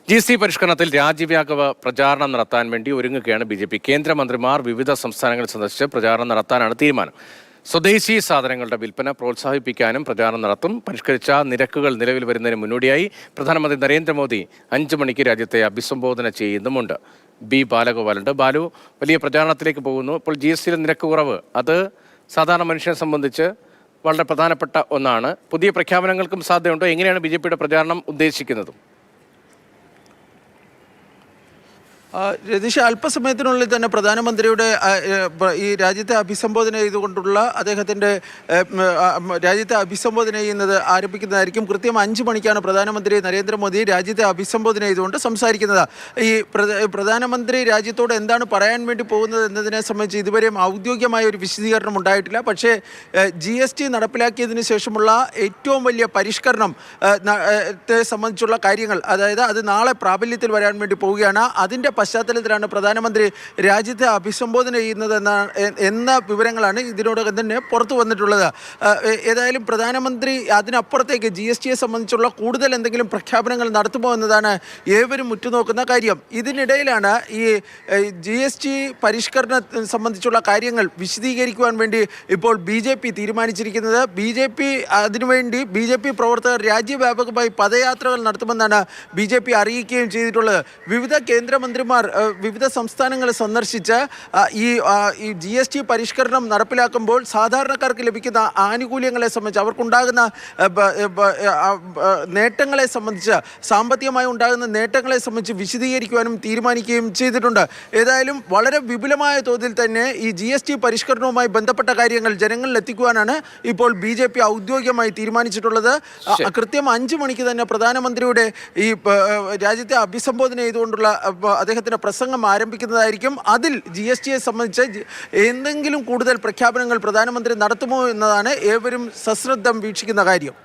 GST പരിഷ്കരണത്തിൽ രാജ്യവ്യാപക പ്രചാരണം നടത്താൻ വേണ്ടി ഒരുങ്ങുകയാണ് BJP. കേന്ദ്രമന്ത്രിമാർ വിവിധ സംസ്ഥാനങ്ങൾ സന്ദർശിച്ച് പ്രചാരണം നടത്താനാണ് തീരുമാനം. സ്വദേശി സാധനങ്ങളുടെ വിൽപ്പന പ്രോത്സാഹിപ്പിക്കാനും പ്രചാരണം നടത്തും. പരിഷ്കരിച്ച നിരക്കുകൾ നിലവിൽ വരുന്നതിന് മുന്നോടിയായി പ്രധാനമന്ത്രി നരേന്ദ്രമോദി 5 മണിക്ക് രാജ്യത്തെ അഭിസംബോധന ചെയ്യുന്നുമുണ്ട്. B. ബാലഗോപാലുണ്ട്. ബാലു, വലിയ പ്രചാരണത്തിലേക്ക് പോകുന്നു. ഇപ്പോൾ GST നിരക്ക് കുറവ്, അത് സാധാരണ മനുഷ്യനെ സംബന്ധിച്ച് വളരെ പ്രധാനപ്പെട്ട ഒന്നാണ്. പുതിയ പ്രഖ്യാപനങ്ങൾക്കും സാധ്യതയുണ്ടോ? എങ്ങനെയാണ് BJPയുടെ പ്രചാരണം ഉദ്ദേശിക്കുന്നത്? രതീഷ്, അല്പസമയത്തിനുള്ളിൽ തന്നെ പ്രധാനമന്ത്രിയുടെ ഈ രാജ്യത്തെ അഭിസംബോധന ചെയ്തുകൊണ്ടുള്ള അദ്ദേഹത്തിൻ്റെ രാജ്യത്തെ അഭിസംബോധന ചെയ്യുന്നത് ആരംഭിക്കുന്നതായിരിക്കും. കൃത്യം 5 മണിക്കാണ് പ്രധാനമന്ത്രി നരേന്ദ്രമോദി രാജ്യത്തെ അഭിസംബോധന ചെയ്തുകൊണ്ട് സംസാരിക്കുന്നത്. ഈ പ്രധാനമന്ത്രി രാജ്യത്തോട് എന്താണ് പറയാൻ വേണ്ടി പോകുന്നത് എന്നതിനെ സംബന്ധിച്ച് ഇതുവരെയും ഔദ്യോഗികമായ ഒരു വിശദീകരണം ഉണ്ടായിട്ടില്ല. പക്ഷേ GST നടപ്പിലാക്കിയതിന് ശേഷമുള്ള ഏറ്റവും വലിയ പരിഷ്കരണം സംബന്ധിച്ചുള്ള കാര്യങ്ങൾ, അതായത് അത് നാളെ പ്രാബല്യത്തിൽ വരാൻ വേണ്ടി പോവുകയാണ്. അതിൻ്റെ പശ്ചാത്തലത്തിലാണ് പ്രധാനമന്ത്രി രാജ്യത്തെ അഭിസംബോധന ചെയ്യുന്നത് എന്ന വിവരങ്ങളാണ് ഇതിനോടകം തന്നെ പുറത്തു വന്നിട്ടുള്ളത്. ഏതായാലും പ്രധാനമന്ത്രി അതിനപ്പുറത്തേക്ക് GSTയെ സംബന്ധിച്ചുള്ള കൂടുതൽ എന്തെങ്കിലും പ്രഖ്യാപനങ്ങൾ നടത്തുമോ എന്നതാണ് ഏവരും ഉറ്റുനോക്കുന്ന കാര്യം. ഇതിനിടയിലാണ് ഈ GST പരിഷ്കരണം സംബന്ധിച്ചുള്ള കാര്യങ്ങൾ വിശദീകരിക്കുവാൻ വേണ്ടി ഇപ്പോൾ BJP തീരുമാനിച്ചിരിക്കുന്നത്. അതിനുവേണ്ടി BJP പ്രവർത്തകർ രാജ്യവ്യാപകമായി പദയാത്രകൾ നടത്തുമെന്നാണ് BJP അറിയിക്കുകയും ചെയ്തിട്ടുള്ളത്. വിവിധ കേന്ദ്രമന്ത്രിമാർ വിവിധ സംസ്ഥാനങ്ങളെ സന്ദർശിച്ച് ഈ GST പരിഷ്കരണം നടപ്പിലാക്കുമ്പോൾ സാധാരണക്കാർക്ക് ലഭിക്കുന്ന ആനുകൂല്യങ്ങളെ സംബന്ധിച്ച്, അവർക്കുണ്ടാകുന്ന നേട്ടങ്ങളെ സംബന്ധിച്ച്, സാമ്പത്തികമായി ഉണ്ടാകുന്ന നേട്ടങ്ങളെ സംബന്ധിച്ച് വിശദീകരിക്കുവാനും തീരുമാനിക്കുകയും ചെയ്തിട്ടുണ്ട്. ഏതായാലും വളരെ വിപുലമായ തോതിൽ തന്നെ ഈ GST പരിഷ്കരണവുമായി ബന്ധപ്പെട്ട കാര്യങ്ങൾ ജനങ്ങളിൽ എത്തിക്കുവാനാണ് ഇപ്പോൾ BJP ഔദ്യോഗികമായി തീരുമാനിച്ചിട്ടുള്ളത്. കൃത്യം 5 മണിക്ക് തന്നെ പ്രധാനമന്ത്രിയുടെ ഈ രാജ്യത്തെ അഭിസംബോധന ചെയ്തുകൊണ്ടുള്ള അദ്ദേഹത്തിൻ്റെ പ്രസംഗം ആരംഭിക്കുന്നതായിരിക്കും. അതിൽ GSTയെ സംബന്ധിച്ച് എന്തെങ്കിലും കൂടുതൽ പ്രഖ്യാപനങ്ങൾ പ്രധാനമന്ത്രി നടത്തുമോ എന്നതാണ് ഏവരും സശ്രദ്ധം വീക്ഷിക്കുന്ന കാര്യം.